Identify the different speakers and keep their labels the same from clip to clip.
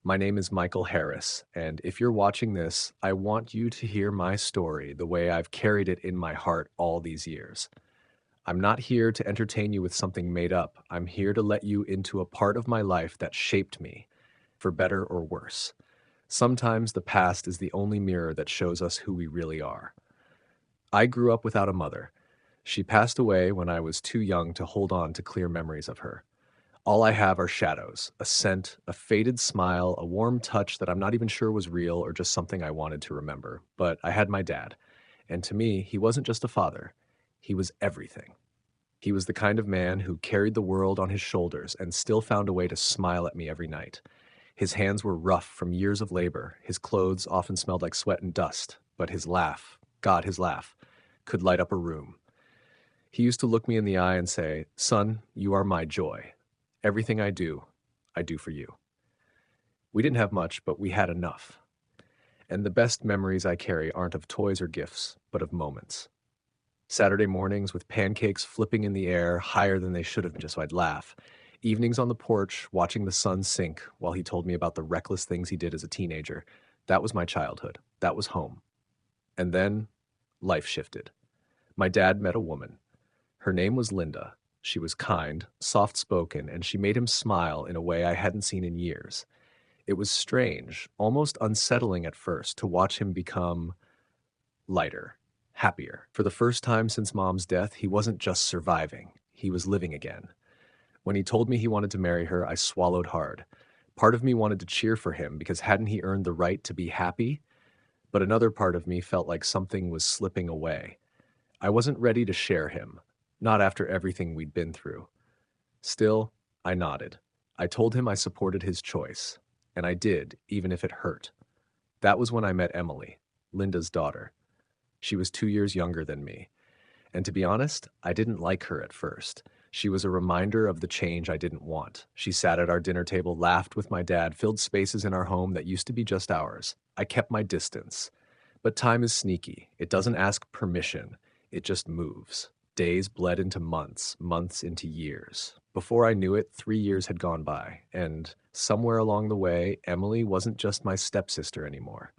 Speaker 1: My name is Michael Harris, and if you're watching this, I want you to hear my story the way I've carried it in my heart all these years. I'm not here to entertain you with something made up. I'm here to let you into a part of my life that shaped me, for better or worse. Sometimes the past is the only mirror that shows us who we really are. I grew up without a mother. She passed away when I was too young to hold on to clear memories of her. All I have are shadows, a scent, a faded smile, a warm touch that I'm not even sure was real or just something I wanted to remember. But I had my dad, and to me, he wasn't just a father, he was everything. He was the kind of man who carried the world on his shoulders and still found a way to smile at me every night. His hands were rough from years of labor, his clothes often smelled like sweat and dust, but his laugh, God, his laugh, could light up a room. He used to look me in the eye and say, "Son, you are my joy. Everything I do for you." We didn't have much, but we had enough. And the best memories I carry aren't of toys or gifts, but of moments. Saturday mornings with pancakes flipping in the air higher than they should have been just so I'd laugh. Evenings on the porch watching the sun sink while he told me about the reckless things he did as a teenager. That was my childhood. That was home. And then life shifted. My dad met a woman. Her name was Linda. She was kind, soft spoken, and she made him smile in a way I hadn't seen in years. It was strange, almost unsettling at first, to watch him become lighter, happier. For the first time since Mom's death, he wasn't just surviving, he was living again. When he told me he wanted to marry her, I swallowed hard. Part of me wanted to cheer for him because hadn't he earned the right to be happy? But another part of me felt like something was slipping away. I wasn't ready to share him, not after everything we'd been through. Still, I nodded. I told him I supported his choice, and I did, even if it hurt. That was when I met Emily, Linda's daughter. She was 2 years younger than me, and to be honest, I didn't like her at first. She was a reminder of the change I didn't want. She sat at our dinner table, laughed with my dad, filled spaces in our home that used to be just ours. I kept my distance. But time is sneaky. It doesn't ask permission. It just moves. Days bled into months, months into years. Before I knew it, 3 years had gone by, and somewhere along the way, Emily wasn't just my stepsister anymore.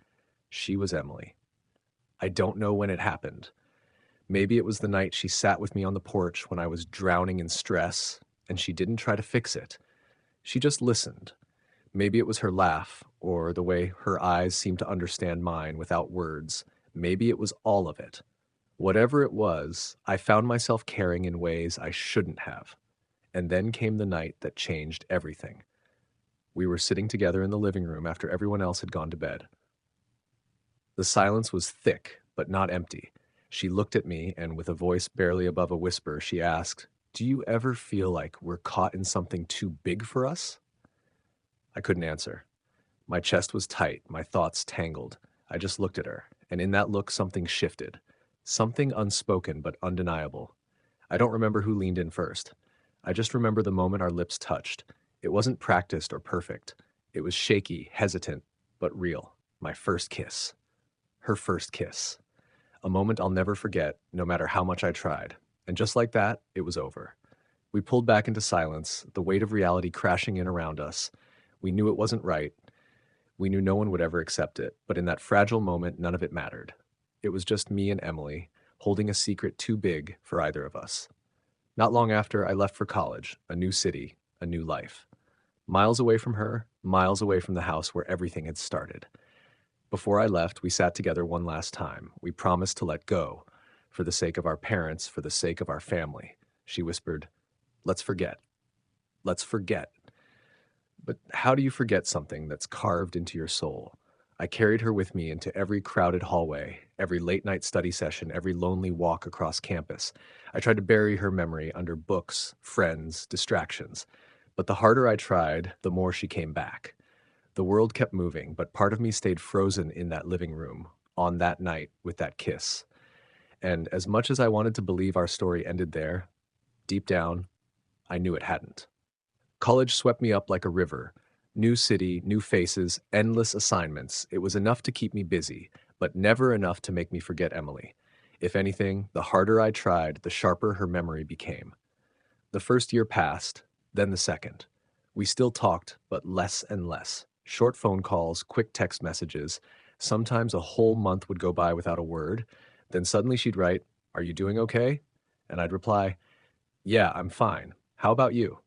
Speaker 1: She was Emily. I don't know when it happened. Maybe it was the night she sat with me on the porch when I was drowning in stress, and she didn't try to fix it. She just listened. Maybe it was her laugh, or the way her eyes seemed to understand mine without words. Maybe it was all of it. Whatever it was, I found myself caring in ways I shouldn't have. And then came the night that changed everything. We were sitting together in the living room after everyone else had gone to bed. The silence was thick, but not empty. She looked at me, and with a voice barely above a whisper, she asked, "Do you ever feel like we're caught in something too big for us?" I couldn't answer. My chest was tight, my thoughts tangled. I just looked at her, and in that look something shifted. Something unspoken but undeniable. I don't remember who leaned in first. I just remember the moment our lips touched. It wasn't practiced or perfect. It was shaky, hesitant, but real. My first kiss. Her first kiss. A moment I'll never forget, no matter how much I tried. And just like that, it was over. We pulled back into silence, the weight of reality crashing in around us. We knew it wasn't right. We knew no one would ever accept it, but in that fragile moment, none of it mattered. It was just me and Emily, holding a secret too big for either of us. Not long after, I left for college, a new city, a new life. Miles away from her, miles away from the house where everything had started. Before I left, we sat together one last time. We promised to let go, for the sake of our parents, for the sake of our family. She whispered, "Let's forget. Let's forget." But how do you forget something that's carved into your soul? I carried her with me into every crowded hallway, every late-night study session, every lonely walk across campus. I tried to bury her memory under books, friends, distractions. But the harder I tried, the more she came back. The world kept moving, but part of me stayed frozen in that living room, on that night, with that kiss. And as much as I wanted to believe our story ended there, deep down, I knew it hadn't. College swept me up like a river. New city, new faces, endless assignments. It was enough to keep me busy, but never enough to make me forget Emily. If anything, the harder I tried, the sharper her memory became. The first year passed, then the second. We still talked, but less and less. Short phone calls, quick text messages. Sometimes a whole month would go by without a word. Then suddenly she'd write, "Are you doing okay?" And I'd reply, "Yeah, I'm fine. How about you?"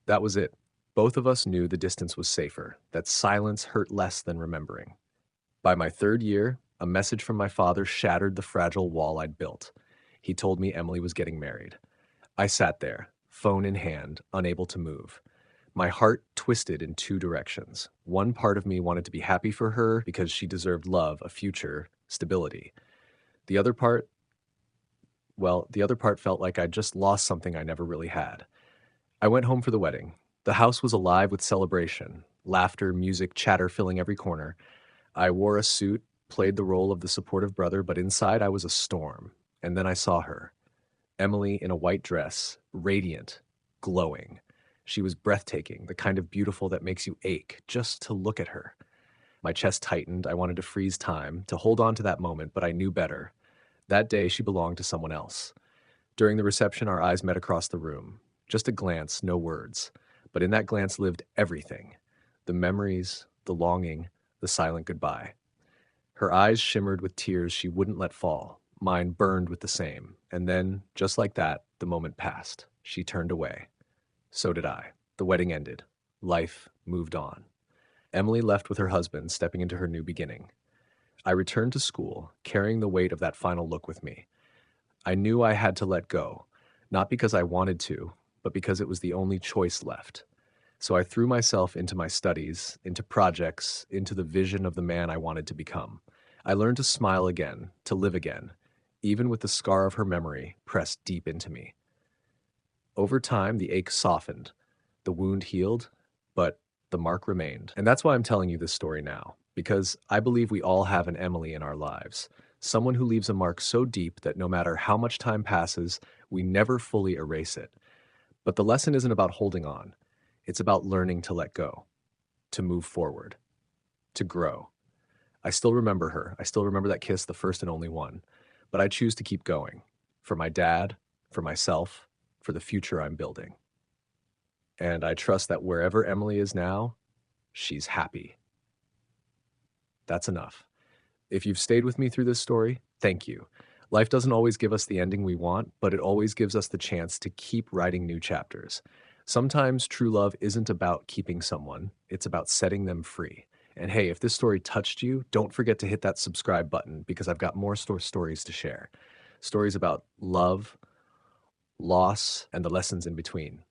Speaker 1: That was it. Both of us knew the distance was safer, that silence hurt less than remembering. By my third year, a message from my father shattered the fragile wall I'd built. He told me Emily was getting married. I sat there, phone in hand, unable to move. My heart twisted in two directions. One part of me wanted to be happy for her because she deserved love, a future, stability. The other part, the other part felt like I'd just lost something I never really had. I went home for the wedding. The house was alive with celebration, laughter, music, chatter filling every corner. I wore a suit, played the role of the supportive brother, but inside I was a storm. And then I saw her. Emily in a white dress, radiant, glowing. She was breathtaking, the kind of beautiful that makes you ache just to look at her. My chest tightened. I wanted to freeze time, to hold on to that moment, but I knew better. That day, she belonged to someone else. During the reception, our eyes met across the room. Just a glance, no words. But in that glance lived everything: the memories, the longing, the silent goodbye. Her eyes shimmered with tears she wouldn't let fall. Mine burned with the same. And then, just like that, the moment passed. She turned away. So did I. The wedding ended. Life moved on. Emily left with her husband, stepping into her new beginning. I returned to school, carrying the weight of that final look with me. I knew I had to let go, not because I wanted to, but because it was the only choice left. So I threw myself into my studies, into projects, into the vision of the man I wanted to become. I learned to smile again, to live again, even with the scar of her memory pressed deep into me. Over time, the ache softened, the wound healed, but the mark remained. And that's why I'm telling you this story now, because I believe we all have an Emily in our lives, someone who leaves a mark so deep that no matter how much time passes, we never fully erase it. But the lesson isn't about holding on. It's about learning to let go, to move forward, to grow. I still remember her. I still remember that kiss, the first and only one. But I choose to keep going. For my dad, for myself, for the future I'm building. And I trust that wherever Emily is now, she's happy. That's enough. If you've stayed with me through this story, thank you. Life doesn't always give us the ending we want, but it always gives us the chance to keep writing new chapters. Sometimes true love isn't about keeping someone, it's about setting them free. And hey, if this story touched you, don't forget to hit that subscribe button because I've got more stories to share. Stories about love, loss, and the lessons in between.